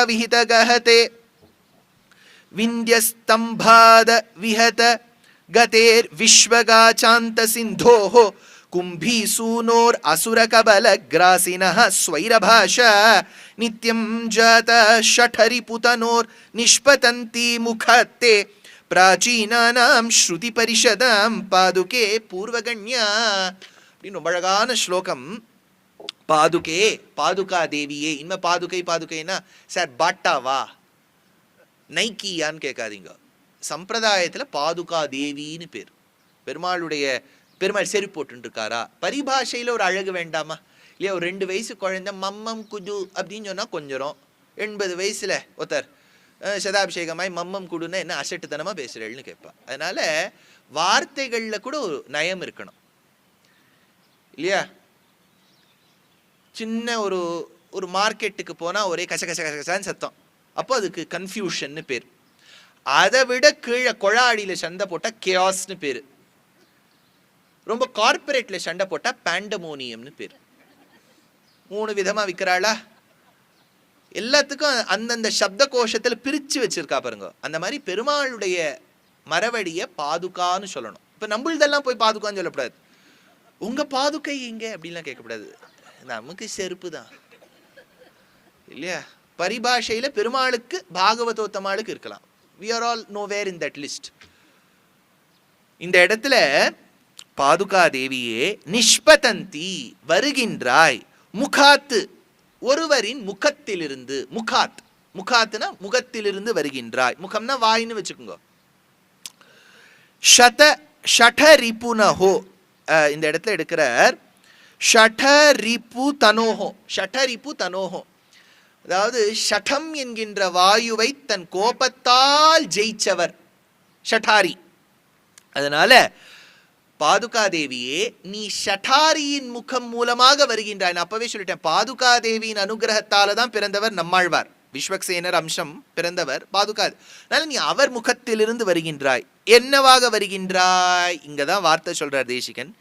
विहित गहते विन्ध्यस्तंभाद विहत गतेर विश्वगाचांत सिंधोः कुंभीसूनोर असुर कबल ग्रासिनः स्वैरभाषा नित्यं जात शठरिपुतनोर निष्पतन्ति मुखते प्राचीनानां श्रुति परिषदां पादुके पूर्वगण्या அப்படின்னு ரொம்ப அழகான ஸ்லோகம். பாதுகே பாதுகா தேவியே. இனிமே பாதுகை பாதுகைன்னா சார் பாட்டாவா நைக்கியான்னு கேட்காதீங்க. சம்பிரதாயத்தில் பாதுகா தேவின்னு பேர். பெருமாள் செருப்பு போட்டு இருக்காரா? பரிபாஷையில் ஒரு அழகு வேண்டாமா இல்லையா? ஒரு 2 வயசு குழந்தை மம்மம் குது அப்படின்னு சொன்னால் கொஞ்சம் 80 வயசில் ஒருத்தர் சதாபிஷேகமாய் மம்மம் குடுன்னா என்ன அசட்டுத்தனமாக பேசுகிறேன்னு கேட்பா. அதனால் வார்த்தைகளில் கூட ஒரு நயம் இருக்கணும் இல்லையா? சின்ன ஒரு மார்க்கெட்டுக்கு போனால் ஒரே கசகசான்னு சத்தம், அப்போ அதுக்கு கன்ஃபியூஷன்னு பேர். அதை விட கீழே கொழாடியில் சண்டை போட்டால் கேயாஸ்னு பேர். ரொம்ப கார்பரேட்டில் சண்டை போட்டால் பேண்டமோனியம்னு பேர். 3 விதமாக விற்கிறாளா? எல்லாத்துக்கும் அந்தந்த சப்த கோஷத்தில் பிரித்து வச்சிருக்கா பாருங்க. அந்த மாதிரி பெருமாளுடைய மரவடியை பாதுகான்னு சொல்லணும். இப்போ நம்மள்தெல்லாம் போய் பாதுகான்னு சொல்லக்கூடாது. உங்கள் பாதுகை எங்கே அப்படின்லாம் கேட்கக்கூடாது. நமக்கு செருப்பு தான் இல்லையா? பரிபாஷையில் பெருமாளுக்கு பாகவதோத்தமாளுக்கு இருக்கலாம். we are all nowhere in that list. இந்த இடத்துல பாதுகா தேவியே நிஷ்பதந்தி வருகின்றாய், முகாத்து ஒருவரின் முகத்திலிருந்து, முகாத்துனா முகத்திலிருந்து வருகின்றாய். முகம்னா வாயின்னு வச்சுக்கோங்க. ஷடரிபுனஹோ இந்த இடத்துல எடுக்கிறார். ஷடரிபு தனோஹோ, அதாவது ஷடம் என்கின்ற வாயுவை தன் கோபத்தால் ஜெயிச்சவர் ஷடாரி. அதனால பாதுகாதேவியே நீ ஷடாரியின் முகம் மூலமாக வருகின்றாய். நான் அப்பவே சொல்லிட்டேன், பாதுகாதேவியின் அனுகிரகத்தால தான் பிறந்தவர் நம்மாழ்வார். விஸ்வக்சேனர் அம்சம் பிறந்தவர் பாதுகா. அதனால நீ அவர் முகத்திலிருந்து வருகின்றாய். என்னவாக வருகின்றாய்? இங்கதான் வார்த்தை சொல்றார் தேசிகன்.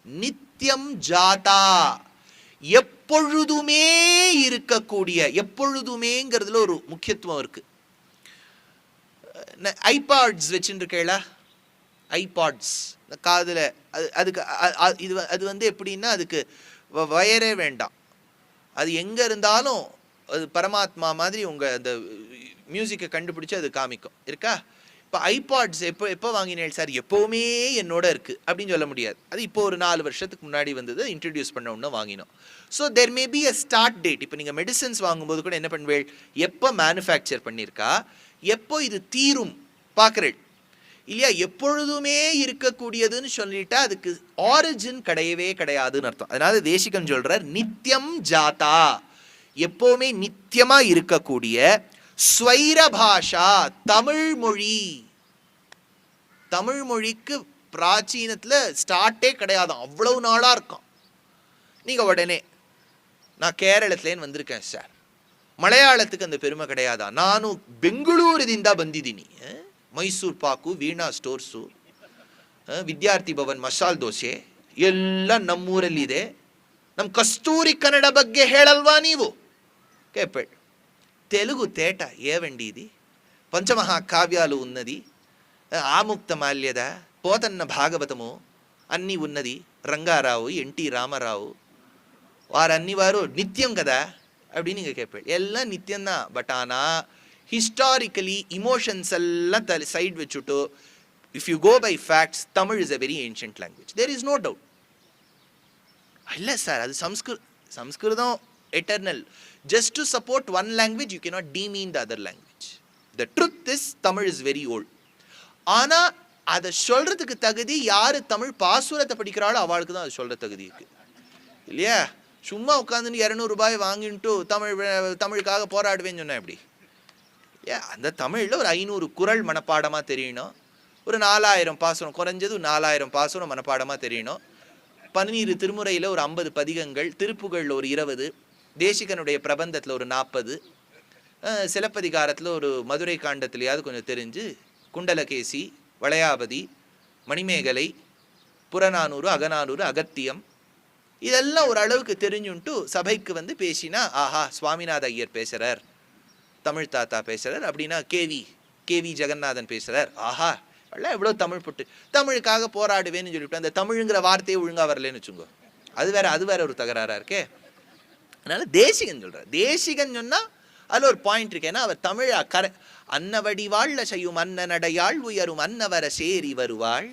நித்தியம் ஜாதா, எப்பொழுதுமே இருக்கக்கூடிய. எப்பொழுதுமேங்கிறதுல ஒரு முக்கியத்துவம் இருக்கு. ஐபாட்ஸ் வச்சுருக்கேளா? ஐபாட்ஸ் காதில் அதுக்கு அது வந்து எப்படின்னா அதுக்கு வயரே வேண்டாம். அது எங்கே இருந்தாலும் அது பரமாத்மா மாதிரி உங்கள் அந்த மியூசிக்கை கண்டுபிடிச்சி அது காமிக்கும். இருக்கா? இப்போ ஐபாட்ஸ் எப்போ வாங்கினேன் சார்? எப்போவுமே என்னோட இருக்குது அப்படின்னு சொல்ல முடியாது. அது இப்போ ஒரு 4 வருஷத்துக்கு முன்னாடி வந்தது, இன்ட்ரடியூஸ் பண்ண ஒன்று வாங்கினோம். So there may be a start date. இப்போ நீங்கள் மெடிசன்ஸ் வாங்கும்போது கூட என்ன பண்ணுவேள்? எப்போ மேனுஃபேக்சர் பண்ணியிருக்கா, எப்போ இது தீரும் பார்க்குறேன் இல்லையா? எப்பொழுதுமே இருக்கக்கூடியதுன்னு சொல்லிட்டா அதுக்கு ஆரிஜின் கிடையாதுன்னு அர்த்தம். அதனால தேசிகன் சொல்றார் நித்தியம் ஜாதா, எப்போவுமே நித்தியமாக இருக்கக்கூடிய. ஸ்வைர பாஷா, தமிழ் மொழிக்கு பிராச்சீனத்தில் ஸ்டார்ட்டே கிடையாது, அவ்வளவு நாளாக இருக்கும். நீங்கள் உடனே நான் கேரளத்துலேன்னு வந்திருக்கேன் சார், மலையாளத்துக்கு அந்த பெருமை கிடையாதா? நானும் பெங்களூருದಿಂದ ಬಂದಿದ್ದೀನಿ, ಮೈಸೂರು ಪಾಕು, ವೀಣಾ ಸ್ಟೋರ್ಸು, ವಿದ್ಯಾರ್ಥಿ ಭವನ್, ಮಸಾಲೆ ದೋಸೆ ಎಲ್ಲ ನಮ್ಮೂರಲ್ಲಿದೆ. ನಮ್ಮ ಕಸ್ತೂರಿ ಕನ್ನಡ ಬಗ್ಗೆ ಹೇಳಲ್ವಾ ನೀವು? కేపేట్ తెలుగు తేట ఏవండి ఇది? పంచమహాకావ్యాలు ఉన్నది, ఆముక్త మాల్యద, పోతన్న భాగవతము అన్నీ ఉన్నది. రంగారావు, ఎన్టీ రామారావు వారన్ని వారు నిత్యం కదా அப்படின்னு நீங்கள் கேட்பேன். எல்லாம் நித்தியம்தான். பட் ஆனால் ஹிஸ்டாரிக்கலி இமோஷன்ஸ் எல்லாம் சைட் வச்சுட்டு if you go by facts, Tamil is a very ancient language. There is no doubt. இல்லை சார், அது Sanskrit eternal. Just to support one language, you cannot demean the other language. The truth is, Tamil is very old. ஆனா அதை சொல்றதுக்கு தகுதி யாரு தமிழ் பாசுரத்தை படிக்கிறாளோ அவளுக்கு தான் அது சொல்ற தகுதி இருக்கு இல்லையா? சும்மா உட்காந்துன்னு 200 ரூபாய் வாங்கிட்டு தமிழுக்காக போராடுவேன்னு சொன்னா எப்படி? அந்த தமிழில் ஒரு 500 குறள் மனப்பாடமாக தெரியணும், ஒரு 4000 பாசுரம், குறைஞ்சது 4000 பாசுரம் மனப்பாடமாக தெரியணும். 12 திருமுறையில் ஒரு 50 பதிகங்கள், திருப்புகழில் ஒரு 20, தேசிகனுடைய பிரபந்தத்தில் ஒரு 40, சிலப்பதிகாரத்தில் ஒரு மதுரை காண்டத்திலேயாவது கொஞ்சம் தெரிஞ்சு, குண்டலகேசி, வளையாபதி, மணிமேகலை, புறநானூறு, அகநானூறு, அகத்தியம் இதெல்லாம் ஒரு அளவுக்கு தெரிஞ்சுன்ட்டு சபைக்கு வந்து பேசினா, ஆஹா சுவாமிநாத ஐயர் பேசுகிறார், தமிழ் தாத்தா பேசுகிறார், அப்படின்னா கேவி ஜெகநாதன் பேசுகிறார். ஆஹா எல்லாம் எவ்வளோ தமிழ் போட்டு தமிழுக்காக போராடுவேன்னு சொல்லிவிட்டு அந்த தமிழுங்கிற வார்த்தையை ஒழுங்காக வரலன்னு வச்சுக்கோ, அது வேற ஒரு தகராறாக இருக்கே. அதனால தேசிகன் சொல்கிறார். தேசிகன் சொன்னால் அதில் ஒரு பாயிண்ட் இருக்கு. ஏன்னா அவர் தமிழ் அன்னவடிவாழ்ல செய்யும் அன்னநடையாள் உயரும் அன்னவர சேரி வருவாள்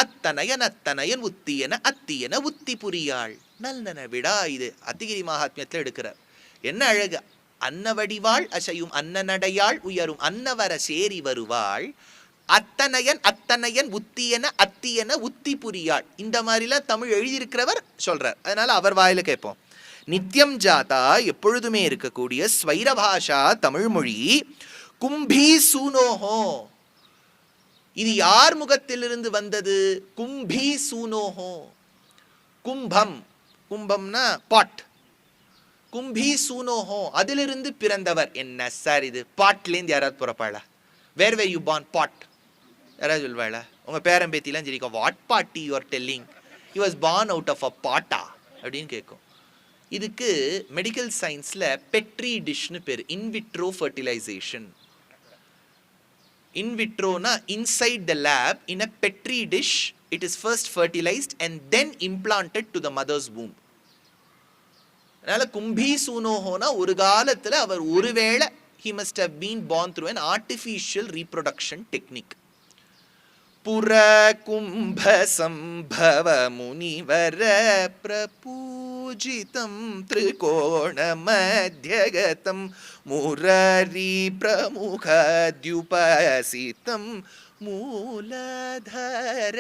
அத்தனையன் உத்தியன அத்தியன உத்தி புரியாள் நல்லன விடா. இது அத்திகிரி மகாத்மியத்தில் எடுக்கிறார். என்ன அழகு! அன்னவடிவாள் அசையும் அன்னநடையாள் உயரும் அன்னவர சேரி வருவாள் அத்தனையன் உத்தியன அத்தியன உத்தி புரியாள். இந்த மாதிரிலாம் தமிழ் எழுதியிருக்கிறவர் சொல்றார். அதனால அவர் வாயில கேட்போம். நித்தியம் ஜாதா எப்பொழுதுமே இருக்கக்கூடிய ஸ்வைரபாஷா தமிழ் மொழி கும்பி சூனோஹோ. இது யார் முகத்திலிருந்து வந்தது? கும்பி சூனோஹோ. கும்பம்னா பாட். கும்பி சூனோஹோ அதிலிருந்து பிறந்தவர். என்ன சார் இது? பாட்லேருந்து யாராவது புறப்பாளா? வேர் வே யூ பார்ன்? பாட். யாராவது சொல்வாளா? உங்க பேரம்பேத்திலாம் சரிக்கா, what potty you are telling? He was born out of a pot அப்படின்னு கேட்கும். இதுக்கு மெடிக்கல் சயின்ஸில் பெட்ரி டிஷ்னு பேர். In vitro fertilisation. இன்விட்ரோனா inside the lab in a petri dish it is first fertilised and then implanted to the mother's womb. அதனால கும்பி சூனோஹோனா ஒரு காலத்தில் அவர் ஒருவேளை he must have been born through an artificial reproduction technique. புர கும்ப சம்பவ முனிவர பிரபூஜிதம் திரிகோண மத்யகதம் முரரி பிரமுகத்யுபசிதம் மூலதர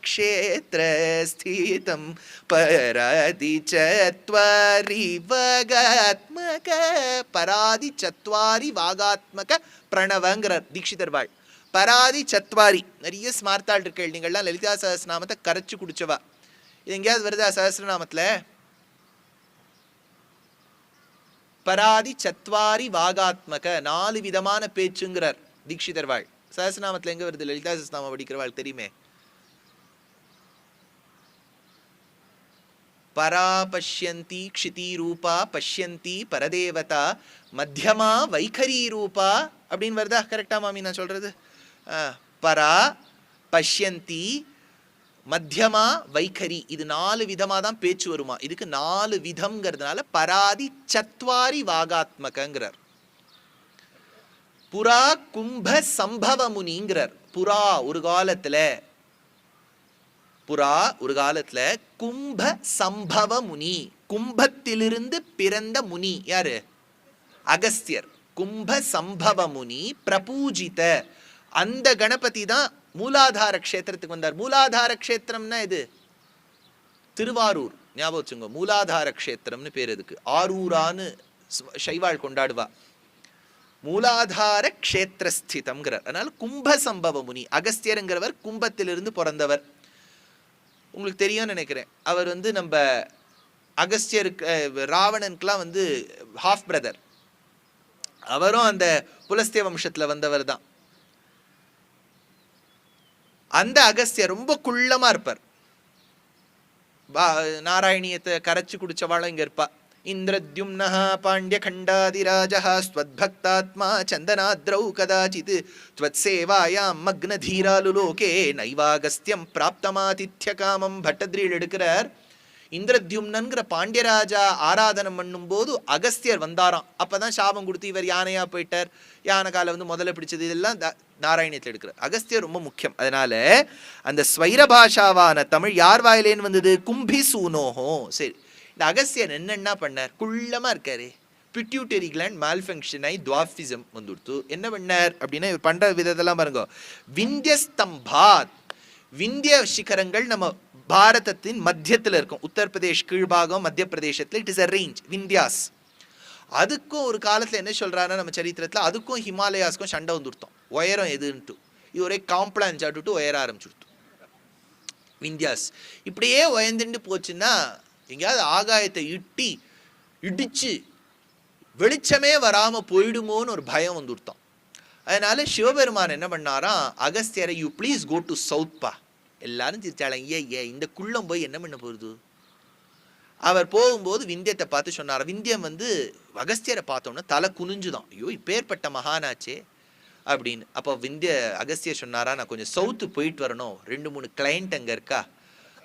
க்ஷேத்ரஸ்திதம் பராதி சத்வாரி வாகாத்மக. பராதி சத்வாரி வாகாத்மக பிரணவங்கிறார் தீட்சிதர் வாழ். பராதி சத்வாரி. நிறைய ஸ்மார்த்தாள் இருக்கள். நீங்கள்லாம் லலிதா சஹஸ்ரநாமத்தை கரைச்சு குடிச்சவா. இது எங்கேயாவது வருதா சஹஸ்ரநாமத்தில்? பராதி சத்வாரி வாகாத்மக 4 விதமான பேச்சுங்கிறார் தீட்சிதர் வாழ். சஹஸ்ரநாமத்தில் எங்க வருது? லலிதா சஹஸ்ரநாமம் படிக்கிறவாள் தெரியுமே. பரா பஷ்யந்தி க்ஷிதி ரூபா பஷ்யந்தி பரதேவதா மத்தியமா வைகரி ரூபா அப்படின்னு வருதா? கரெக்டா மாமி நான் சொல்றது? பரா பஷ்யந்தி மத்தியமா வைகரி. இது 4 விதமா தான் பேச்சு வருமா. இதுக்கு 4 விதம்ங்கிறதுனால பராதி சத்வாரி வாகாத்மகங்கிறார். புரா கும்ப சம்பவ முனிங்கிறார். புரா ஒரு காலத்துல கும்ப சம்பவ முனி. கும்பத்திலிருந்து பிறந்த முனி யாரு? அகஸ்தியர். கும்ப சம்பவ முனி பிரபூஜித. அந்த கணபதி தான் மூலாதார க்ஷேத்திரத்துக்கு வந்தார். மூலாதார க்ஷேத்திரம்னா இது திருவாரூர். ஞாபகம் வச்சுங்க, மூலாதார க்ஷேத்திரம்னு பேர். இதுக்கு ஆரூரான்னு சைவாள் கொண்டாடுவா. மூலாதார க்ஷேத்திரஸ்திதம்ங்கிறார். அதனால கும்ப சம்பவ முனி. அகஸ்தியருங்கிறவர் கும்பத்திலிருந்து பிறந்தவர். உங்களுக்கு தெரியும்னு நினைக்கிறேன். அவர் நம்ம அகஸ்தியருக்கு ராவணனுக்கெல்லாம் ஹாஃப் பிரதர். அவரும் அந்த புலஸ்திய வம்சத்துல வந்தவர் தான். அந்த அகஸ்தியர் ரொம்ப குள்ளமா இருப்பார். நாராயணியத்தை கரைச்சு குடிச்சவாளும் இங்க இருப்பா. இந்திரத்யும்னஹ பாண்டிய கண்டாதிராஜஹ ஸ்வத்பக்தாத்மா சந்தனாத்ரௌ கதாசித் த்வத்சேவாயாம் மக்னதீராலுலோகே நைவாகஸ்தியம் பிராப்தமாதித்ய காமம். பட்டத்ரியில் எடுக்கிறார். இந்திரத்யும்னன்கிற பாண்டியராஜா ஆராதனம் பண்ணும் போது அகஸ்தியர் வந்தாராம். அப்பதான் சாபம் கொடுத்து இவர் யானையா போயிட்டார். யானை காலை முதல்ல பிடிச்சது. இதெல்லாம் நாராயணியத்தில் எடுக்கிறார். அகஸ்தியர் ரொம்ப முக்கியம். அதனால அந்த ஸ்வைரபாஷாவான தமிழ் யார் வாயிலேன்னு வந்தது? கும்பி சூனோஹோ. சரி, இந்த அகஸ்தியர் என்னென்ன பண்ணார்? குள்ளமா இருக்காரு. பிட்யூட்டரி கிளாண்ட் மால்ஃபங்க்ஷன் ஆகி துவாஃபிசம் வந்துடுத்து. என்ன பண்ணார் அப்படின்னா, இவர் பண்ற விதத்தெல்லாம் பாருங்க. விந்தியஸ்தம்பாத். விந்திய சிகரங்கள் நம்ம பாரதத்தின் மத்தியத்தில் இருக்கும். உத்தரப்பிரதேஷ் கீழ்பாகம், மத்திய பிரதேசத்தில் it is a range Vindhyas. அதுக்கும் ஒரு காலத்தில் என்ன சொல்றாருன்னா நம்ம சரித்திரத்தில், அதுக்கும் ஹிமாலயாஸ்க்கும் சண்டை வந்துடுத்தோம். உயரம் எதுன்ட்டு இது ஒரே காம்ப்ளான் சாட்டுட்டு உயர ஆரம்பிச்சுடுத்து. விந்தியாஸ் இப்படியே உயர்ந்துட்டு போச்சுன்னா எங்கேயாவது ஆகாயத்தை இடிச்சு வெளிச்சமே வராம போயிடுமோன்னு ஒரு பயம் வந்துடுத்தோம். அதனால சிவபெருமான் என்ன பண்ணாராம், அகஸ்தியரை you please go to south பா. எல்லாரும் சிரிச்சாலும், இந்த குள்ளம் போய் என்ன பண்ண போகுது? அவர் போகும்போது விந்தியத்தை பார்த்து சொன்னார். விந்தியம் வந்து அகஸ்தியரை பார்த்தோன்னா தலை குனிஞ்சுதான், ஐயோ இப்பேற்பட்ட மகானாச்சே அப்படின்னு. அப்போ அகஸ்தியர் சொன்னாரா, நான் கொஞ்சம் சவுத்து போயிட்டு வரணும், 2-3 கிளைண்ட் அங்கே இருக்கா,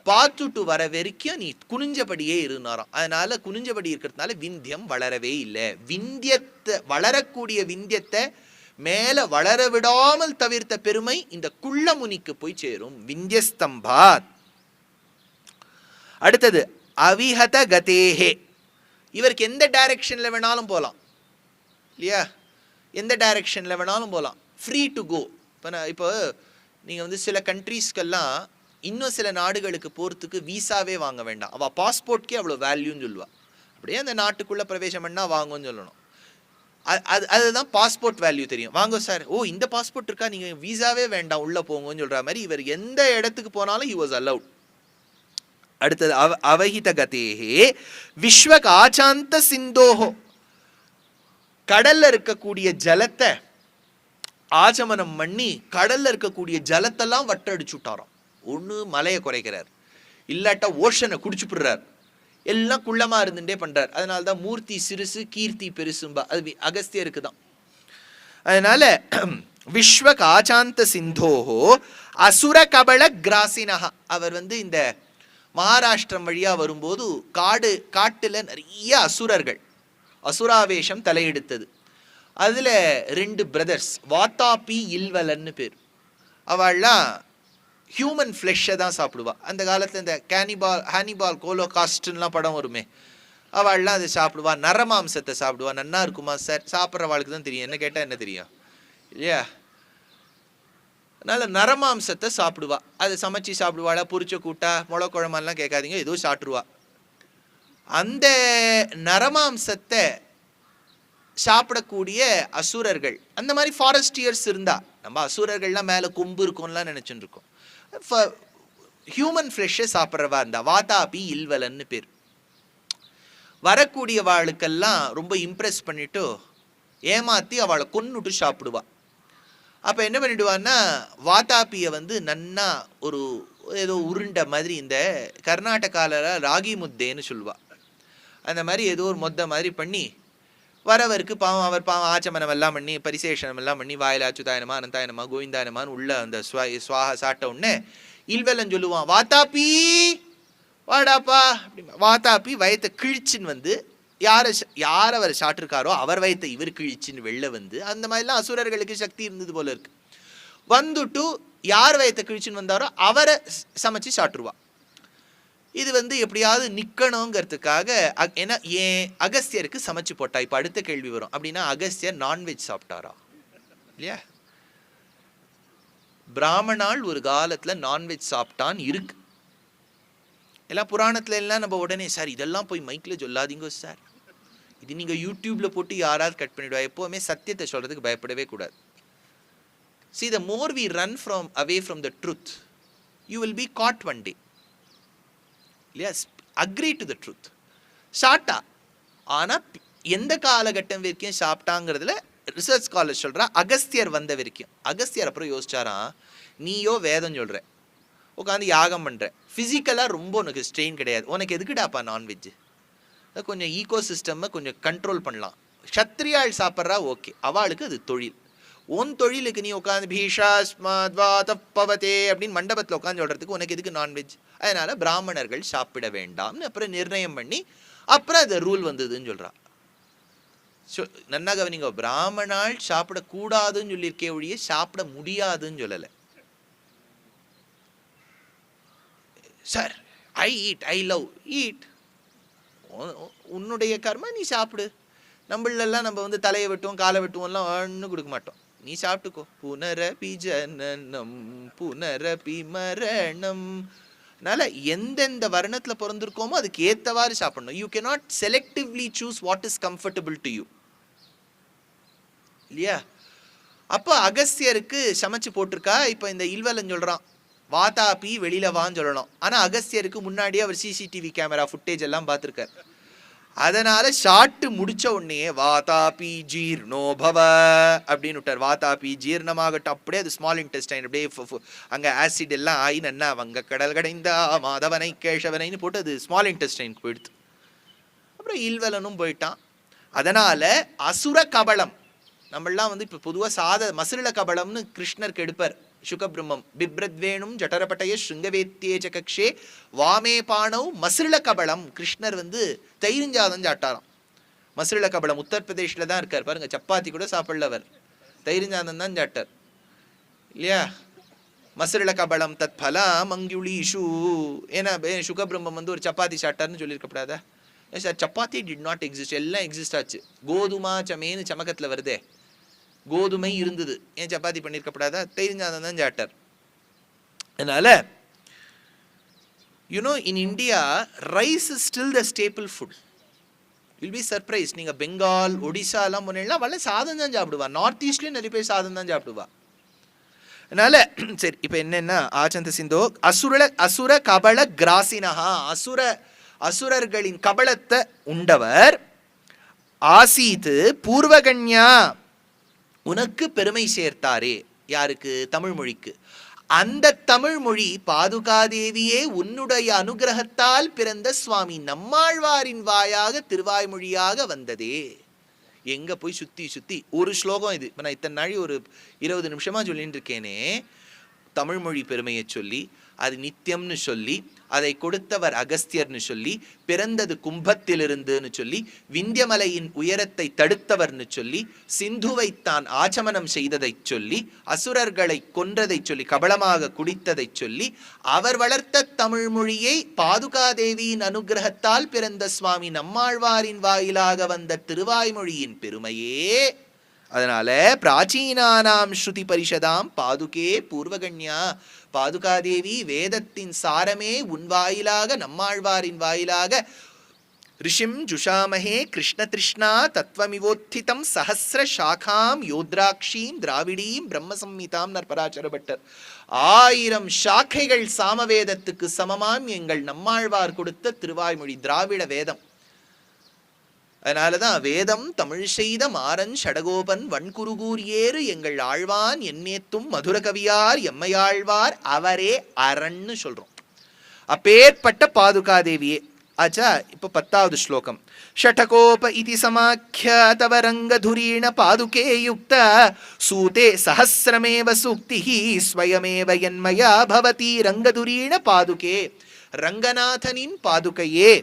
பார்த்துட்டு வர வரைக்கும் நீ குனிஞ்சபடியே இருந்தாராம். அதனால குனிஞ்சபடி இருக்கிறதுனால விந்தியம் வளரவே இல்லை. விந்தியத்தை வளரக்கூடிய விந்தியத்தை மேல வளர விடாமல் தவிர்த்த பெருமை இந்த குள்ள முனிக்கு போய் சேரும். விந்தியஸ்தம்பாத். அடுத்தது அவிஹத கதேஹே. இவருக்கு எந்த டைரக்ஷன்ல வேணாலும் போகலாம் இல்லையா, எந்த டைரக்ஷன்ல வேணாலும் போகலாம், ஃப்ரீ டு கோ. இப்போ நீங்க வந்து சில கண்ட்ரீஸ்க்கெல்லாம் இன்னும் சில நாடுகளுக்கு போகிறதுக்கு வீசாவே வாங்க வேண்டாம், அவள் பாஸ்போர்ட்கே அவ்வளோ வேல்யூன்னு சொல்லுவாள். அப்படியே அந்த நாட்டுக்குள்ளே பிரவேசம் பண்ணால் வாங்குன்னு சொல்லணும். அதுதான் பாஸ்போர்ட் வேல்யூ தெரியும். வாங்க சார், ஓ இந்த பாஸ்போர்ட் இருக்கா, நீங்கள் வீசாவே வேண்டாம் உள்ளே போங்கன்னு சொல்கிற மாதிரி இவர் எந்த இடத்துக்கு போனாலும் ஹி வாஸ் அலவுட். அடுத்தது அவஹித கதேஹே விஸ்வக் ஆச்சாந்த சிந்தோஹோ. கடல்ல இருக்கக்கூடிய ஜலத்தை ஆச்சமனம் பண்ணி கடல்ல இருக்கக்கூடிய ஜலத்தெல்லாம் வட்டடிச்சு விட்டாராம். ஒன்று மலையை குறைக்கிறார், இல்லாட்டா ஓஷனை குடிச்சுப்படுறார், எல்லாம் குள்ளமாக இருந்துட்டே பண்ணுறார். அதனால தான் மூர்த்தி சிறுசு கீர்த்தி பெருசும்பா, அது அகஸ்தியருக்கு தான். அதனால விஸ்வக் ஆச்சாந்த சிந்தோஹோ அசுர கபல கிராசினஹா. அவர் வந்து இந்த மகாராஷ்டிரம் வழியாக வரும்போது காட்டில் நிறைய அசுரர்கள், அசுராவேஷம் தலையெடுத்தது. அதில் 2 பிரதர்ஸ், வாத்தாபி இல்வலன்னு பேர். அவள்லாம் ஹியூமன் ஃப்ளெஷ்ஷை தான் சாப்பிடுவா. அந்த காலத்தில் இந்த ஹானிபால் கோலோகாஸ்ட்லாம் படம் வருமே, அவள்லாம் அதை சாப்பிடுவா. நரமாம்சத்தை சாப்பிடுவா. நன்னா இருக்குமா சார், சாப்பிட்றவாளுக்கு தான் தெரியும், என்ன கேட்டால் என்ன தெரியும் இல்லையா. அதனால் நரமாம்சத்தை சாப்பிடுவா. அதை சமைச்சி சாப்பிடுவாளா, பொரிச்ச கூட்டா முளை குழம்பெல்லாம் கேட்காதீங்க, ஏதோ சாப்பிட்ருவா. அந்த நரமாம்சத்தை சாப்பிடக்கூடிய அசுரர்கள், அந்த மாதிரி ஃபாரஸ்டியர்ஸ் இருந்தா, நம்ம அசுரர்கள்லாம் மேலே கொம்பு இருக்கும்லாம் நினச்சிட்டு இருக்கோம். ஹியூமன் ஃப்ளெஷ்ஷை சாப்பிட்றவா இருந்தா வாதாபி இல்வலன்னு பேர். வரக்கூடிய வாளுக்கெல்லாம் ரொம்ப இம்ப்ரெஸ் பண்ணிட்டு ஏமாற்றி அவளை கொன்னுட்டு சாப்பிடுவா. அப்போ என்ன பண்ணிடுவான்னா, வாதாபியை வந்து நன்னா ஒரு ஏதோ உருண்டை மாதிரி, இந்த கர்நாடகாவில் ராகி முத்தேன்னு சொல்லுவா, அந்த மாதிரி ஏதோ ஒரு மொத்த மாதிரி பண்ணி வரவருக்கு அவர் பாவம் ஆச்சமனம் எல்லாம் பண்ணி பரிசேஷனம் எல்லாம் பண்ணி வாயில அச்சுதாயனமா அனந்தாயனமா கோவிந்தாயனமான்னு உள்ள அந்த சுவாக சாட்ட உடனே இல்வலன் சொல்லுவான், வாத்தாப்பி வாடாப்பா அப்படிமா. வாத்தாப்பி வயத்தை கிழிச்சின்னு வந்து யார் அவர் சாட்டிருக்காரோ அவர் வயத்தை இவர் கிழிச்சின்னு வெளில வந்து, அந்த மாதிரிலாம் அசுரர்களுக்கு சக்தி இருந்தது போல இருக்கு. வந்துட்டு யார் வயத்தை கிழிச்சின்னு வந்தாரோ அவரை சமைச்சு சாப்பிட்டுருவா. இது வந்து எப்படியாவது நிற்கணுங்கிறதுக்காக ஏன்னா ஏன் அகஸ்தியருக்கு சமைச்சு போட்டா. இப்போ அடுத்த கேள்வி வரும், அப்படின்னா அகஸ்தியர் நான்வெஜ் சாப்பிட்டாரா இல்லையா. பிராமணால் ஒரு காலத்தில் நான்வெஜ் சாப்பிட்டான் இருக்கு. எல்லாம் புராணத்துல எல்லாம் நம்ம உடனே சார் இதெல்லாம் போய் மைக்கில் சொல்லாதீங்க சார், இது நீங்கள் யூடியூப்ல போட்டு யாராவது கட் பண்ணிவிடுவா. எப்போவுமே சத்தியத்தை சொல்றதுக்கு பயப்படவே கூடாது. See, the more we run away from the truth, you will be caught one day. Yes, agree to the truth. ஷார்ட்டா ஆனால் எந்த காலகட்டம் வரைக்கும் சாப்பிட்டாங்கிறதுல ரிசர்ச் ஸ்காலர் சொல்கிறா, அகஸ்தியர் வந்த வரைக்கும். அகஸ்தியர் அப்புறம் யோசிச்சாராம், நீயோ வேதம் சொல்கிற, உட்காந்து யாகம் பண்ணுற, ஃபிசிக்கலாக ரொம்ப உனக்கு ஸ்ட்ரெயின் கிடையாது, உனக்கு எதுக்குடாப்பா நான்வெஜ்ஜு, கொஞ்சம் ஈகோ சிஸ்டம்மை கொஞ்சம் கண்ட்ரோல் பண்ணலாம். க்ஷத்ரியாள் சாப்பிட்றா ஓகே, அவளுக்கு அது தொழில். உன் தொழிலுக்கு நீ உட்காந்து பீஷாஸ்மத்வாதப்பவதே அப்படின்னு மண்டபத்தில் உட்காந்து சொல்கிறதுக்கு உனக்கு எதுக்கு நான்வெஜ். அதனால் பிராமணர்கள் சாப்பிட வேண்டாம்னு அப்புறம் நிர்ணயம் பண்ணி அப்புறம் அது ரூல் வந்ததுன்னு சொல்கிறா. நன்னா கவனிங்க, பிராமணால் சாப்பிடக்கூடாதுன்னு சொல்லியிருக்கே ஒழிய சாப்பிட முடியாதுன்னு சொல்லலை. Sir I eat, I love eat, உன்னுடைய கர்மா நீ சாப்பிடு. நம்மளெல்லாம் நம்ம வந்து தலையை வெட்டுவோம் காலை வெட்டுவோம்லாம் ஒன்றும் கொடுக்க மாட்டோம், நீ சாப்பிட்டுக்கோ. புனரபி ஜனனம் புனரபி மரணம். அதனால எந்தெந்த வர்ணத்தில் பிறந்திருக்கோமோ அதுக்கு ஏற்றவாறு சாப்பிடணும். You cannot selectively choose what is comfortable to you இல்லையா. அப்போ அகஸ்தியருக்கு சமைச்சு போட்டிருக்கா. இப்போ இந்த இல்வலன் சொல்கிறான், வாதாபி வெளியில வான்னு சொல்லணும். ஆனால் அகஸ்தியருக்கு முன்னாடியே அவர் சிசிடிவி கேமரா ஃபுட்டேஜ் எல்லாம் பார்த்துருக்கார். அதனால ஷாட்டு முடிச்ச உடனே வாதாபி ஜீர்ணோ பவ அப்படின்னு விட்டார். வாதாபி ஜீர்ணமாகட்டும். அப்படியே அது ஸ்மால் இன்டெஸ்டைன் அப்படியே அங்கே ஆசிட் எல்லாம் ஆகி நன்னா வங்க கடல் கடைந்தா மாதவனை கேஷவனைன்னு போட்டு அது ஸ்மால் இன்டெஸ்டைன் போயிடுது. அப்புறம் ஈல்வலனும் போயிட்டான். அதனால அசுர கபலம் நம்மளாம் வந்து இப்போ பொதுவாக மசுரில கபலம்னு கிருஷ்ணருக்கு எடுப்பார் சுகபிரம்மம். பிப்ரத்வேணும் ஜடரபட்டய ஸ்ருங்கவேத்தியேஜ கக்ஷே வாமே பாணவ் மசுரில கபலம். கிருஷ்ணர் வந்து தயிரிஞ்சாதம் சாட்டாராம். மசுரில கபலம் உத்தரப்பிரதேஷில் தான் இருக்கார் பாருங்க. சப்பாத்தி கூட சாப்பிடலவர், தயிரிஞ்சாதம் தான் சாட்டார் இல்லையா. மசுரில கபலம் தத் பலம் அங்குளீஷு. ஏன்னா சுகபிரம்மம் வந்து ஒரு சப்பாத்தி சாட்டார்னு சொல்லியிருக்கப்படாதா? Sir chapati did not exist, எல்லாம் எக்ஸிஸ்ட் ஆச்சு. கோதுமா சமேன்னு சமக்கத்தில் வருதே, கோதுமை இருந்தது, ஏன் சப்பாத்தி பண்ணியிருக்கப்படாதா? தெரிஞ்சாதான் தான் சாட்டார். அதனால you know in India rice is still the stable food. Will be surprise. நீங்கள் பெங்கால் ஒடிசாலாம் போனீங்கன்னா வல்ல சாதம் தான் சாப்பிடுவா. நார்த் ஈஸ்ட்லேயும் நிறைய பேர் சாதம் தான் சாப்பிடுவா. அதனால சரி, இப்போ என்னென்னா ஆச்சந்த சிந்தோ அசுர கபல கிராசினஹா. அசுரர்களின் கபலத்தை உண்டவர். ஆசீத்து பூர்வகன்யா, உனக்கு பெருமை சேர்த்தாரே. யாருக்கு? தமிழ் மொழிக்கு. அந்த தமிழ் மொழி பாதுகாதேவியே உன்னுடைய அனுகிரகத்தால் பிறந்த சுவாமி நம்மாழ்வாரின் வாயாக திருவாய்மொழியாக வந்ததே. எங்க போய் சுத்தி சுத்தி ஒரு ஸ்லோகம் இது. நான் இத்தனை நாளி ஒரு 20 நிமிஷமா சொல்லிட்டு இருக்கேனே, தமிழ் மொழி பெருமையை சொல்லி, அது நித்தியம்னு சொல்லி, அதை கொடுத்தவர் அகஸ்தியர்னு சொல்லி, பிறந்தது கும்பத்திலிருந்துன்னு சொல்லி, விந்தியமலையின் உயரத்தை தடுத்தவர்னு சொல்லி, சிந்துவை தான் ஆச்சமனம் செய்ததை சொல்லி, அசுரர்களை கொன்றதை சொல்லி, கபலமாக குடித்ததை சொல்லி, அவர் வளர்த்த தமிழ் மொழியை பாதுகாதேவியின் அனுகிரகத்தால் பிறந்த சுவாமி நம்மாழ்வாரின் வாயிலாக வந்த திருவாய்மொழியின் பெருமையே. அதனால பிராச்சீனானாம் ஸ்ருதி பரிஷதாம் பாதுகே பூர்வகன்யா. பாதுகாதேவி வேதத்தின் சாரமே உன் வாயிலாக, நம்மாழ்வாரின் வாயிலாக. ரிஷிம் ஜுஷாமஹே கிருஷ்ண திருஷ்ணா தத்வமிவோத்திதம் சஹஸ்ர சாகாம் யோத்ராட்சீம் திராவிடீம் பிரம்மசம்ஹிதாம் நற்பராச்சர பட்டர். 1000 சாக்கைகள் சாமவேதத்துக்கு சமமாம் எங்கள் நம்மாழ்வார் கொடுத்த திருவாய்மொழி திராவிட வேதம். அதனாலதான் வேதம் தமிழ் செய்த மாறன் ஷடகோபன் வன்குருகூர் ஏறு எங்கள் ஆழ்வான் என்னேத்தும் மதுர கவியார் எம்மையாழ்வார் அவரே அரண்னு சொல்றோம். அப்பேற்பட்ட பாதுகாதேவியே. ஆச்சா, இப்போ 10வது ஸ்லோகம். ஷடகோப இதி சமாக்கிய தவ ரங்கதுரீண பாதுகே யுக்த சூதே சஹஸ்ரமேவ சூக்திஹி ஸ்வயமேவ யன்மயா பவதி ரங்கதுரீண பாதுகே. ரங்கநாதனின் பாதுகையே.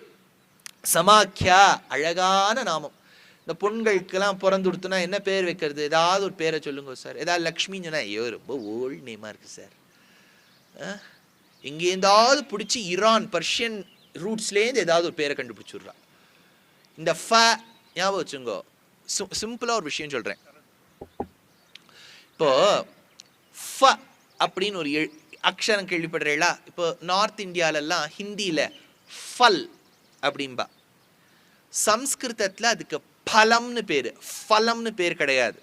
சமாக்கியா, அழகான நாமம். இந்த பொண்களுக்கெல்லாம் பிறந்துடுத்துனா என்ன பேர் வைக்கிறது? ஏதாவது ஒரு பேரை சொல்லுங்க சார். ஏதாவது லக்ஷ்மின்னு சொன்னா ஐயோ ரொம்ப ஓல்டு நேமா இருக்கு சார். எங்கேருந்தாவது பிடிச்சி ஈரான் பர்ஷியன் ரூட்ஸ்லேருந்து ஏதாவது ஒரு பேரை கண்டுபிடிச்சிடுறா. இந்த ஃப ஞாபகம் வச்சுங்கோ. சிம்பிளா ஒரு விஷயம் சொல்றேன். இப்போ ஃப அப்படின்னு ஒரு அக்ஷரம் கேள்விப்படுறீங்களா? இப்போ நார்த் இந்தியாலெல்லாம் ஹிந்தியில ஃபல் அப்படின்பா. சம்ஸ்கிருதத்தில் அதுக்கு பலம்னு பேரு, ஃபலம்னு பேர் கிடையாது.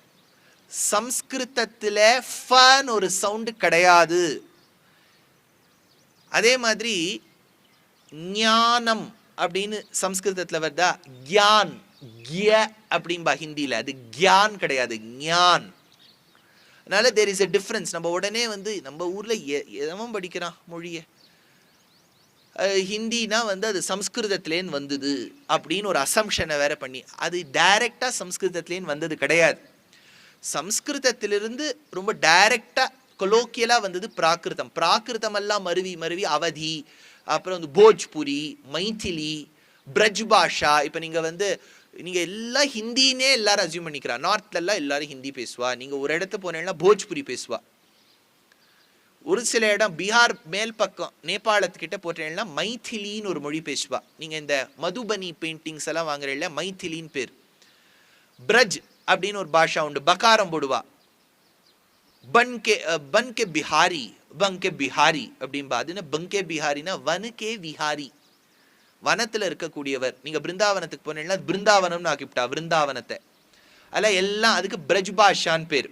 சம்ஸ்கிருதத்தில் ஃபன்னு ஒரு சவுண்டு கிடையாது. அதே மாதிரி ஞானம் அப்படின்னு சம்ஸ்கிருதத்தில் வருதா, கியான் கிய அப்படின்பா ஹிந்தியில். அது கியான் கிடையாது, ஞான். அதனால தேர் இஸ் எ டிஃப்ரென்ஸ். நம்ம உடனே வந்து நம்ம ஊர்ல எதவும் படிக்கிறான் மொழியை, ஹிந்தினா வந்து அது சம்ஸ்கிருதத்துலேன்னு வந்தது அப்படின்னு ஒரு அசம்ஷனை வேற பண்ணி, அது டைரக்டா சம்ஸ்கிருதத்துலேன்னு வந்தது கிடையாது. சம்ஸ்கிருதத்திலிருந்து ரொம்ப டைரக்டா கொலோக்கியலா வந்தது பிராகிருதம். பிராகிருதம் எல்லாம் மருவி மருவி அவதி, அப்புறம் வந்து போஜ்புரி, மைथिली, பிரஜ் பாஷா. இப்போ நீங்க வந்து நீங்க எல்லாம் ஹிந்தினே எல்லாரும் அசியூம் பண்ணிக்கிறா. நார்த்ல எல்லாம் எல்லாரும் ஹிந்தி பேசுவா. நீங்க ஒரு இடத்து போனீங்கன்னா போஜ்புரி பேசுவா. ஒரு சில இடம் பீகார் மேல் பக்கம் நேபாளத்துக்கிட்ட போட்டீங்கன்னா மைथिलीன்னு ஒரு மொழி பேசுவா. நீங்க இந்த மதுபனி பெயிண்டிங்ஸ் எல்லாம் வாங்குறீங்கள, மைथिलीன்னு பேர். பிரஜ் அப்படின்னு ஒரு பாஷா உண்டு, பக்காரம் போடுவா. பன்கே பிஹாரி, பங்கே பிஹாரி அப்படின்பா. அதுன்னா பங்கே பிஹாரினா வனுக்கே விஹாரி, வனத்துல இருக்கக்கூடியவர். நீங்க பிருந்தாவனத்துக்கு போனீங்கன்னா பிருந்தாவனம்னு ஆக்கிவிட்டா விருந்தாவனத்தை. அதில் எல்லாம் அதுக்கு பிரஜ் பாஷான்னு பேர்.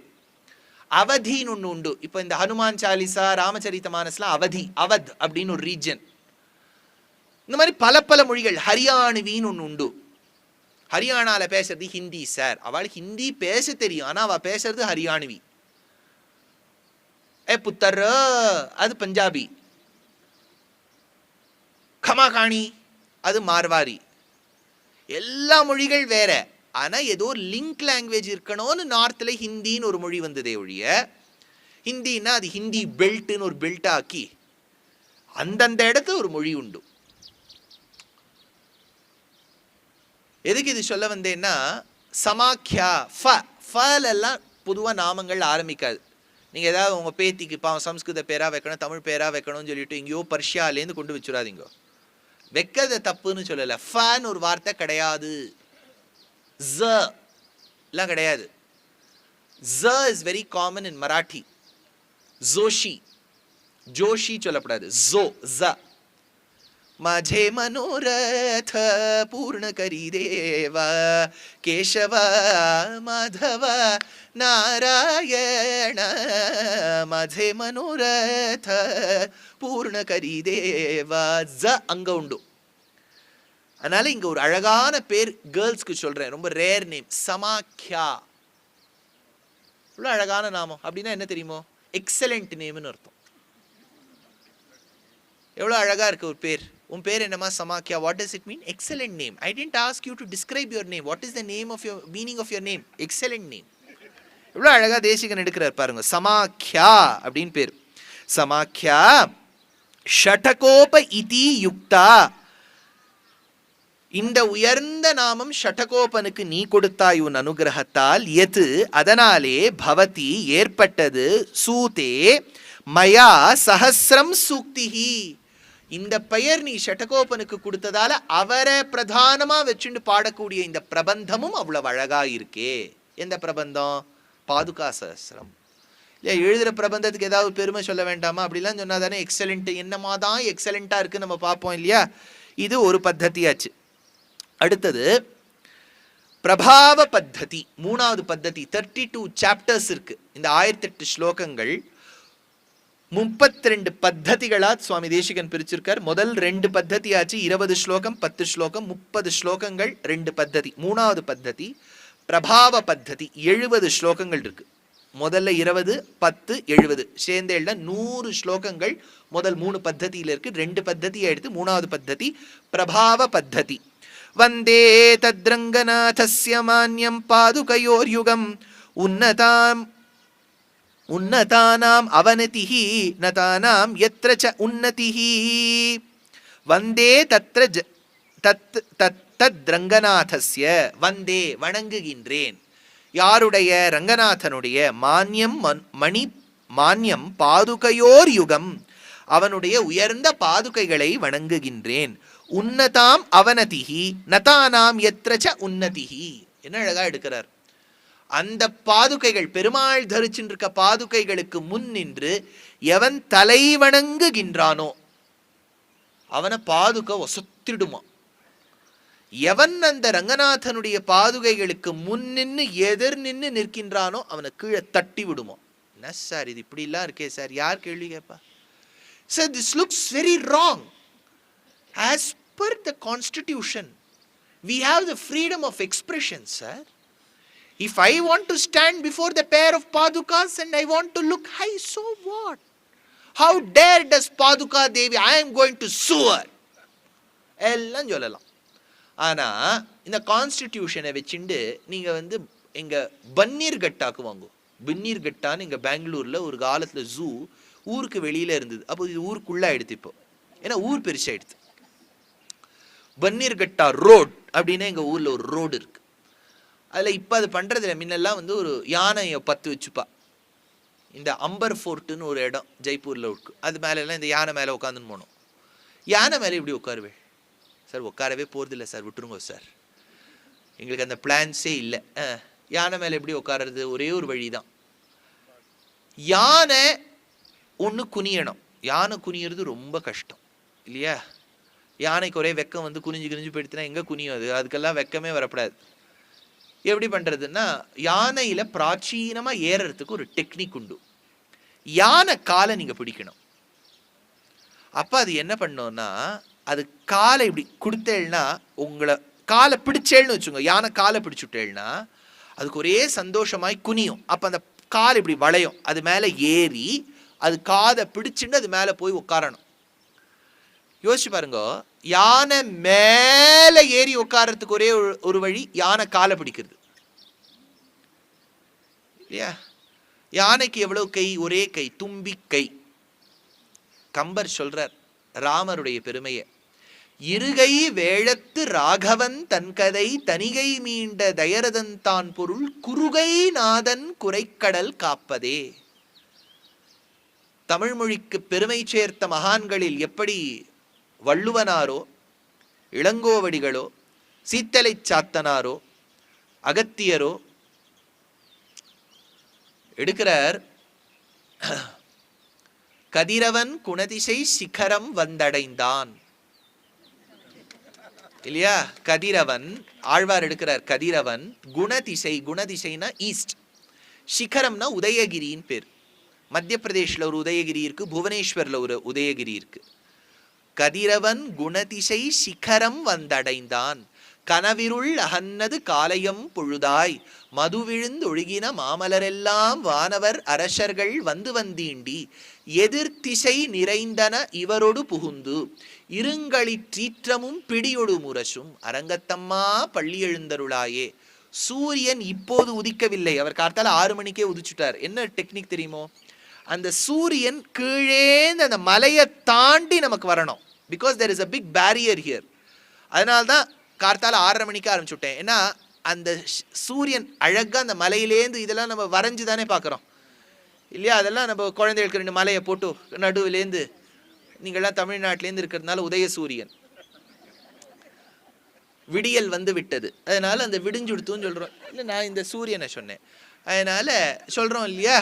அவதின்னு ஒன்று உண்டு. இப்போ இந்த ஹனுமான் சாலிசா, ராமச்சரித்த மானஸ்லாம் அவதி, அவத் அப்படின்னு ஒரு ரீஜன். இந்த மாதிரி பல பல மொழிகள். ஹரியாணுவின்னு ஒன்று உண்டு. ஹரியானால பேசுறது ஹிந்தி சார். அவளுக்கு ஹிந்தி பேச தெரியும், ஆனா அவ பேசுறது ஹரியாணுவி. புத்தர் அது பஞ்சாபி. கமாகாணி அது மார்வாரி. எல்லா மொழிகள் வேற. ஆனா ஏதோ லிங்க் லாங்குவேஜ் இருக்கணும்னு நார்த்ல ஹிந்தின்னு ஒரு மொழி வந்ததே ஒழிய, ஹிந்தின்னா அது ஹிந்தி பெல்ட்னு ஒரு பெல்ட் ஆக்கி அந்தந்த இடத்துல ஒரு மொழி உண்டு. எதுக்கு இது சொல்ல வந்தேன்னா, சமாக்கியா ஃபெல்லாம் பொதுவாக நாமங்கள் ஆரம்பிக்காது. நீங்கள் ஏதாவது உங்கள் பேத்திக்கு சம்ஸ்கிருத பேராக வைக்கணும், தமிழ் பேராக வைக்கணும்னு சொல்லிட்டு எங்கேயோ பர்ஷியாலேருந்து கொண்டு வச்சுடாதீங்க. வைக்கிறது தப்புன்னு சொல்லலை. ஃபன்னு ஒரு வார்த்தை கிடையாது, எல்லாம் கிடையாது. Is very common in Marathi. Joshi சொல்லப்படாது, माझे मनोरथ पूर्ण करी देवा केशव माधव नारायण माझे मनोरथ पूर्ण करी देवा அங்க உண்டு. அதனால இங்க ஒரு அழகான பேர் கேர்ள்ஸ்க்கு சொல்றேன், ரொம்ப ரேர் நேம், சமாக்கியா. இவ்வளவு அழகான நாமம். அப்படின்னா என்ன தெரியுமோ? எக்ஸலண்ட் நேம்னு அர்த்தம். எவ்வளோ அழகா இருக்கு ஒரு பேர். உன் பேர் என்னமா? Samakhya. What does it mean? Excellent name. I didn't ask you to describe your name. What is the name of your meaning of your name? Excellent name. எவ்வளோ அழகா தேசிகன் எடுக்கிறார் பாருங்க. சமாக்கியா அப்படின்னு பேர். சமாக்கியா ஷடகோப இதி யுக்தா. இந்த உயர்ந்த நாமம் ஷடகோபனுக்கு நீ கொடுத்தாய் உன் அனுகிரகத்தால். எது? அதனாலே பவதி ஏற்பட்டது, சூதே மயா சஹஸ்ரம் சூக்திஹி. இந்த பெயர் நீ ஷடகோபனுக்கு கொடுத்ததால அவரை பிரதானமா வச்சுட்டு பாடக்கூடிய இந்த பிரபந்தமும் அவ்வளவு அழகா இருக்கே. எந்த பிரபந்தம்? பாதுகா சஹஸ்ரம். இல்லையா? எழுதுற பிரபந்தத்துக்கு ஏதாவது பெருமை சொல்ல வேண்டாமா? அப்படிலாம் சொன்னா தானே எக்ஸலண்ட். என்னமா தான் எக்ஸலண்டா இருக்கு நம்ம பார்ப்போம் இல்லையா? இது ஒரு பத்ததியாச்சு. அடுத்தது பிரபாவ பத்ததி, மூணாவது பத்ததி. 32 சாப்டர்ஸ் இருக்கு. இந்த 1008 ஸ்லோகங்கள் 32 பத்ததிகளா சுவாமி தேசிகன் பிரிச்சிருக்கார். முதல் 2 பத்ததி ஆச்சு, 20 ஸ்லோகம் 10 ஸ்லோகம், 30 ஸ்லோகங்கள் 2 பத்ததி. மூணாவது பத்ததி பிரபாவ பத்ததி, 70 ஸ்லோகங்கள் இருக்கு. முதல்ல 20, 10, 70 சேர்ந்தேல்ல 100 ஸ்லோகங்கள் முதல் 3 பத்ததியில இருக்கு. 2 பத்ததியை எடுத்து மூணாவது பத்ததி பிரபாவ பத்ததி. வந்தே தத்ரங்கநாதஸ்ய மான்யம் பாதுகயோர்யுகம் உன்னதாம் உன்னதானாம் அவனதிஹி நதானாம் யத்ர ச உன்னதிஹி. வந்தே தத்ர தத்ரங்கநாதஸ்ய. வந்தே வணங்குகின்றேன். யாருடைய? ரங்கநாதனுடைய. மான்யம் மணி மான்யம் பாதுகையோர் யுகம், அவனுடைய உயர்ந்த பாதுகைகளை வணங்குகின்றேன். உன்னதாம் அவனதிஹி நதானாம் யத்ர ச உன்னதிஹி. என்ன அழகா எடுக்கிறார். அந்த பாதுகைகள், பெருமாள் தரிச்சின்றிருக்க பாதுகைகளுக்கு முன் நின்று எவன் தலை வணங்குகின்றானோ அவனை பாதுகை ஒசத்திடுமா. எவன் அந்த ரங்கநாதனுடைய பாதுகைகளுக்கு முன் நின்று எதிர் நின்று நிற்கின்றானோ அவனை கீழே தட்டி விடுமா. என்ன சார் இது இப்படிலாம் இருக்கே சார்? யார் கேள்வி கேட்பா? Sir this looks very wrong. As per the constitution we have the freedom of expression, sir. If I want to stand before the pair of padukas and I want to look high, so what? How dare does Paduka Devi? I am going to sue her. எல்லாம் சொல்லலாம். ஆனா இந்த கான்ஸ்டிடியூஷனை வச்சுண்டு நீங்க எங்க பன்னீர்கட்டாக்கு வாங்கும். பன்னீர்கட்டான்னு இங்க பெங்களூர்ல ஒரு காலத்துல ஜூ ஊருக்கு வெளியில இருந்தது. அப்போ இது ஊருக்குள்ள ஆயிடுத்து. இப்போ ஏன்னா ஊர் பெருசாயிடுது. பன்னீர்கட்டா ரோட் அப்படின்னு எங்க ஊர்ல ஒரு ரோடு இருக்கு. அதில் இப்போ அது பண்ணுறதில்ல. முன்னெல்லாம் ஒரு யானையை 10 வச்சுப்பா. இந்த அம்பர் ஃபோர்ட்டுன்னு ஒரு இடம் ஜெய்ப்பூரில் இருக்கு. அது மேலெல்லாம் இந்த யானை மேலே உட்காந்துன்னு போனோம். யானை மேலே இப்படி உட்காருவேன் சார்? உட்காரவே போகிறதில்ல சார், விட்டுருங்க சார், எங்களுக்கு அந்த பிளான்ஸே இல்லை. யானை மேலே எப்படி உட்காருறது? ஒரே ஒரு வழி தான். யானை ஒன்று குனியணும். யானை குனியறது ரொம்ப கஷ்டம் இல்லையா? யானைக்கு ஒரே வெக்கம் குனிஞ்சு போயிடுச்சுன்னா எங்கே குனியும்? அதுக்கெல்லாம் வெக்கமே வரப்படாது. எப்படி பண்ணுறதுன்னா, யானையில் பிராச்சீனமாக ஏறுறதுக்கு ஒரு டெக்னிக் உண்டு. யானை காலை நீங்கள் பிடிக்கணும். அப்போ அது என்ன பண்ணோன்னா, அது காலை இப்படி கொடுத்தேன்னா, உங்களை காலை பிடிச்சேன்னு வச்சுங்க, யானை காலை பிடிச்சுட்டேன்னா அதுக்கு ஒரே சந்தோஷமாய் குனியும். அப்போ அந்த கால் இப்படி வளையும். அது மேலே ஏறி அது காதை பிடிச்சுட்டு அது மேலே போய் உட்காரணும். யோசிச்சு பாருங்க, யானை மேல ஏறி உட்கார்றதுக்கு ஒரே ஒரு வழி, யானை காலை பிடிக்கிறது இல்லையா? யானைக்கு எவ்வளவு கை? ஒரே கை, தும்பி கை. கம்பர் சொல்றார் ராமருடைய பெருமையை, இருகை வேழத்து ராகவன் தன்கதை தனிகை மீண்ட தயரதன் தான் பொருள் குறுகை நாதன் குறைக்கடல் காப்பதே. தமிழ் மொழிக்கு பெருமை சேர்த்த மகான்களில் எப்படி வள்ளுவனாரோ, இளங்கோவடிகளோ, சீத்தலை சாத்தனாரோ, அகத்தியரோ எடுக்கிறார். கதிரவன் குணதிசை சிகரம் வந்தடைந்தான் இல்லையா? கதிரவன், ஆழ்வார் எடுக்கிறார். கதிரவன் குணதிசை, குணதிசைனா ஈஸ்ட், சிகரம்னா உதயகிரின்னு பேர். மத்திய பிரதேஷ்ல ஒரு உதயகிரி இருக்கு, புவனேஸ்வர்ல ஒரு உதயகிரி இருக்கு. கதிரவன் குணதிசை சிகரம் வந்தடைந்தான், கனவிருள் அகன்னது காலையம் பொழுதாய், மதுவிழுந்து ஒழுகின மாமலரெல்லாம் வானவர் அரசர்கள் வந்து வந்தீண்டி, எதிர்த்திசை நிறைந்தன இவரோடு புகுந்து, இருங்களிற்றீற்றமும் பிடியொடு முரசும் அரங்கத்தம்மா பள்ளி எழுந்தருளாயே. சூரியன் இப்போது உதிக்கவில்லை, அவர் கார்த்தால 6 மணிக்கே உதிச்சுட்டார். என்ன டெக்னிக் தெரியுமோ? அந்த சூரியன் கீழே அந்த மலையை தாண்டி நமக்கு வரணும். Because there is a big barrier here. அதனால்தான் கார்த்தால 6:30 மணிக்கு ஆரம்பிச்சுட்டேன். ஏன்னா அந்த சூரியன் அழகா அந்த மலையிலேருந்து, இதெல்லாம் நம்ம வரைஞ்சு தானே பார்க்குறோம் இல்லையா? அதெல்லாம் நம்ம குழந்தைகளுக்கு 2 மலையை போட்டு நடுவிலேருந்து, நீங்கள்லாம் தமிழ்நாட்டிலேருந்து இருக்கிறதுனால உதய சூரியன், விடியல் வந்து விட்டது, அதனால அந்த விடிஞ்சுடுத்துன்னு சொல்கிறோம் இல்லை, நான் இந்த சூரியனை சொன்னேன், அதனால சொல்கிறோம் இல்லையா?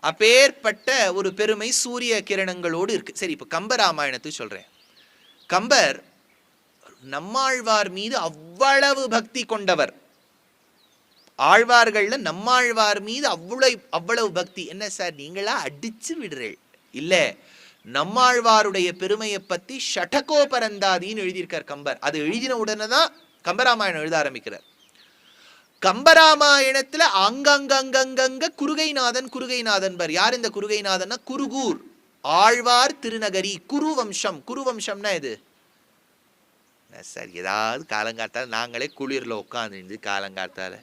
அப்பேற்பட்ட ஒரு பெருமை சூரிய கிரணங்களோடு இருக்கு. சரி, இப்போ கம்பராமாயணத்துக்கு சொல்றேன். கம்பர் நம்மாழ்வார் மீது அவ்வளவு பக்தி கொண்டவர். ஆழ்வார்கள்ல நம்மாழ்வார் மீது அவ்வளவு பக்தி. என்ன சார் நீங்களா அடிச்சு விடுறேன்? இல்ல, நம்மாழ்வாருடைய பெருமையை பத்தி ஷடகோபரந்தாதின்னு எழுதியிருக்கார் கம்பர். அது எழுதின உடனே தான் கம்பராமாயணம் எழுத ஆரம்பிக்கிறார். கம்பராமாயணத்துல அங்கங்க குறுகைநாதன் குறுகைநாதன் பர். யார் இந்த குறுகைநாதன்னா குருகூர் ஆழ்வார் திருநகரி, குரு வம்சம். குரு வம்சம்னா இது சார், ஏதாவது காலங்காத்தால நாங்களே குளிர்ல உட்காந்து காலங்காத்தால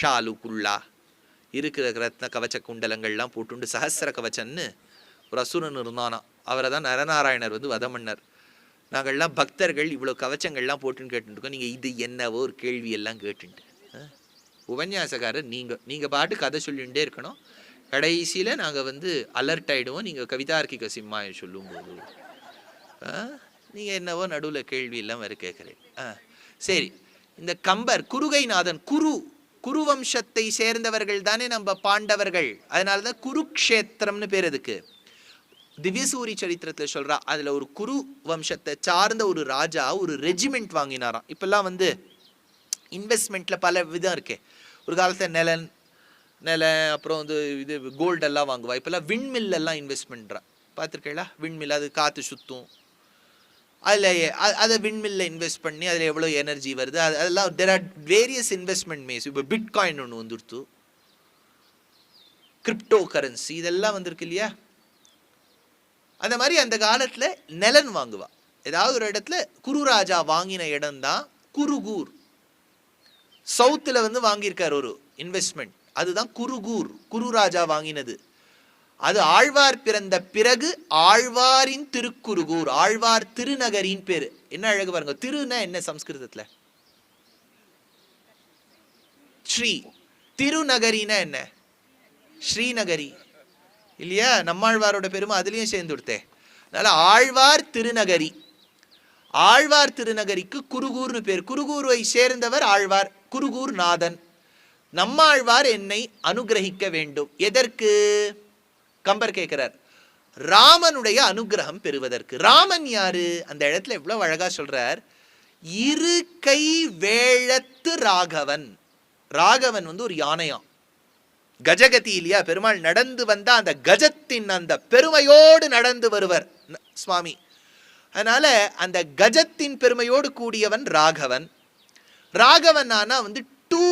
ஷாலு குல்லா இருக்கிற ரத்ன கவச்ச குண்டலங்கள்லாம் போட்டுண்டு சஹஸ்ர கவச்சன்னு ஒரு அசுரன் இருந்தானா, அவரை தான் நரநாராயணர் வந்து வதம் பண்ணார். நாங்கள்லாம் பக்தர்கள் இவ்வளோ கவச்சங்கள்லாம் போட்டுன்னு கேட்டுருக்கோம், நீங்கள் இது என்னவோ ஒரு கேள்வி எல்லாம் கேட்டுன்ட்டு. உபன்யாசக்காரர் நீங்கள் பாட்டு கதை சொல்லிகிட்டே இருக்கணும், கடைசியில் நாங்கள் வந்து அலர்ட் ஆகிடுவோம். நீங்கள் கவிதார்க்கிக சிம்மாயை சொல்லும்போது நீங்கள் என்னவோ நடுவில் கேள்வி எல்லாம் வர கேட்குறேன். சரி, இந்த கம்பர் குருகைநாதன், குரு வம்சத்தை சேர்ந்தவர்கள் தானே நம்ம பாண்டவர்கள். அதனால தான் குருக்ஷேத்திரம்னு பேர். அதுக்கு திவ்யசூரி சரித்திரத்தில் சொல்கிறா, அதில் ஒரு குரு வம்சத்தை சார்ந்த ஒரு ராஜா ஒரு ரெஜிமெண்ட் வாங்கினாராம். இப்போல்லாம் வந்து இன்வெஸ்ட்மெண்ட்டில் பல விதம் இருக்கே. ஒரு காலத்தில் நிலம் அப்புறம் வந்து இது கோல்டெல்லாம் வாங்குவா. இப்போல்லாம் விண்மில்லாம் இன்வெஸ்ட் பண்ணுறான், பார்த்துருக்கீங்களா? விண்மில், அது காற்று சுற்றும், அதில் அதை விண்மில்ல இன்வெஸ்ட் பண்ணி அதில் எவ்வளோ எனர்ஜி வருது, அதெல்லாம் there are various investment ways. இப்போ பிட்காயின் ஒன்று வந்துடுத்து, கிரிப்டோ கரன்சி இதெல்லாம் வந்திருக்கு இல்லையா? அந்த மாதிரி அந்த காலத்தில் நிலன் வாங்குவா. ஏதாவது ஒரு இடத்துல குரு ராஜா வாங்கின இடம் தான் குருகூர். சவுத்தில் வந்து வாங்கியிருக்கார் ஒரு இன்வெஸ்ட்மெண்ட், அதுதான் குருகூர், குரு ராஜா வாங்கினது. அது ஆழ்வார் பிறந்த பிறகு ஆழ்வாரின் திருக்குருகூர், ஆழ்வார் திருநகரின் பேரு. என்ன அழகு பாருங்க, திருன்னா என்ன சம்ஸ்கிருதத்துல? ஸ்ரீ. திருநகரினா என்ன? ஸ்ரீநகரி இல்லையா? நம்மாழ்வாரோட பெருமை அதுலயும் சேர்ந்து கொடுத்தேன். அதனால ஆழ்வார் திருநகரி, ஆழ்வார் திருநகரிக்கு குருகூர்னு பேர். குருகூரை சேர்ந்தவர் ஆழ்வார், குருகூர் நாதன். நம்மாழ்வார் என்னை அனுகிரகிக்க வேண்டும். எதற்கு? கம்பர் கேட்கிறார், ராமனுடைய அனுகிரகம் பெறுவதற்கு. ராமன் யாரு? அந்த இடத்துல எவ்வளவு அழகா சொல்றார், இரு கை வேழத்து ராகவன். ராகவன் வந்து ஒரு யானையாம், கஜகதி இல்லையா? பெருமாள் நடந்து வந்தா அந்த கஜத்தின் அந்த பெருமையோடு நடந்து வருவர் சுவாமி. அதனால அந்த கஜத்தின் பெருமையோடு கூடியவன் ராகவன். ராகவன் ஆனா வந்து டூ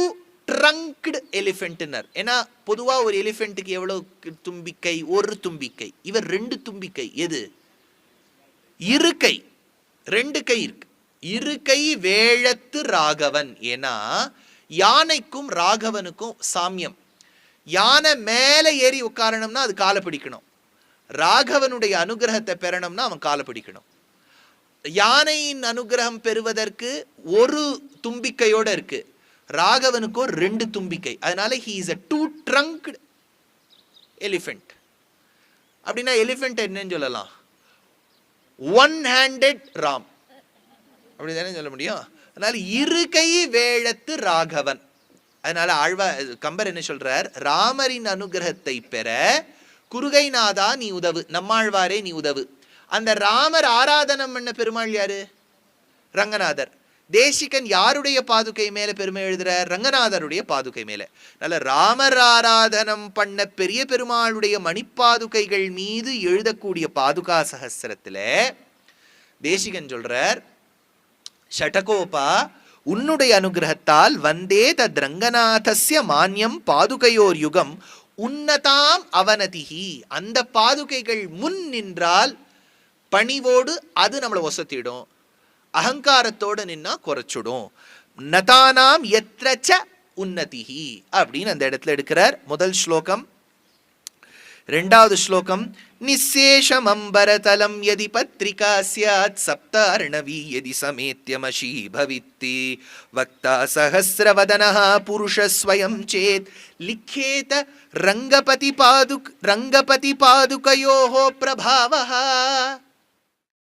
ட்ரங்க்டு எலிஃபென்ட்னர். ஏன்னா பொதுவாக ஒரு எலிஃபென்ட்டுக்கு எவ்வளோ தும்பிக்கை? ஒரு தும்பிக்கை. இவர் 2 தும்பிக்கை. எது? இருக்கை, 2 கை இருக்கு. இருக்கை வேழத்து ராகவன். ஏன்னா யானைக்கும் ராகவனுக்கும் சாமியம். யானை மேலே ஏறி உட்காரணும்னா அது காலை பிடிக்கணும். ராகவனுடைய அனுகிரகத்தை பெறணும்னா அவன் காலை பிடிக்கணும். யானையின் அனுகிரகம் பெறுவதற்கு ஒரு தும்பிக்கையோட இருக்கு, ராகவனுக்கோ 2 தும்பிக்கை. அதனால he is a 2-trunked elephant. அப்படின்னா எலிஃபென்ட் என்னன்னு சொல்லலாம்? 1-handed ராம் அப்படிதானே சொல்ல முடியும். அதனால இருக்கை வேழத்து ராகவன். அதனால கம்பர் என்ன சொல்றார்? ராமரின் அனுகிரகத்தை பெற குருகைநாதா நீ உதவு, நம்மாழ்வாரே நீ உதவு. அந்த ராமர் ஆராதனம் பண்ண பெருமாள் யாரு? ரங்கநாதர். தேசிகன் யாருடைய பாதுகை மேல பெருமை எழுதுறார்? ரங்கநாதருடைய பாதுகை மேல. நல்ல ராமர் ஆராதனம் பண்ண பெரிய பெருமாளுடைய மணிப்பாதுகைகள் மீது எழுதக்கூடிய பாதுகா சகஸ்திரத்துல தேசிகன் சொல்றார், ஷடகோபா உன்னுடைய அனுகிரகத்தால் வந்தே தத் ரங்கநாதஸ்ய மான்யம் பாதுகையோர் யுகம் உன்னதாம் அவனதிஹி. அந்த பாதுகைகள் முன் நின்றால் பணிவோடு அது நம்மளை ஒசத்திடும், அகங்காரத்தோடு நின்னா குறைச்சுடும். நதானாம் எத்ரச்ச உன்னதிஹி அப்படின்னு அந்த இடத்துல எடுக்கிறார். முதல் ஸ்லோகம். 2வது ஸ்லோகம், நிசேஷம் அம்பரதலம் யதி பத்ரிகா ஸ்யாத் சப்தார்ணவி யதி சமேத்யமஷி பவித்தி வக்தா சஹஸ்ரவதனஹ புருஷ ஸ்வயம் சேத் லிக்கேத ரங்கபதி பாதுகையோஹோ பிரபாவஹ.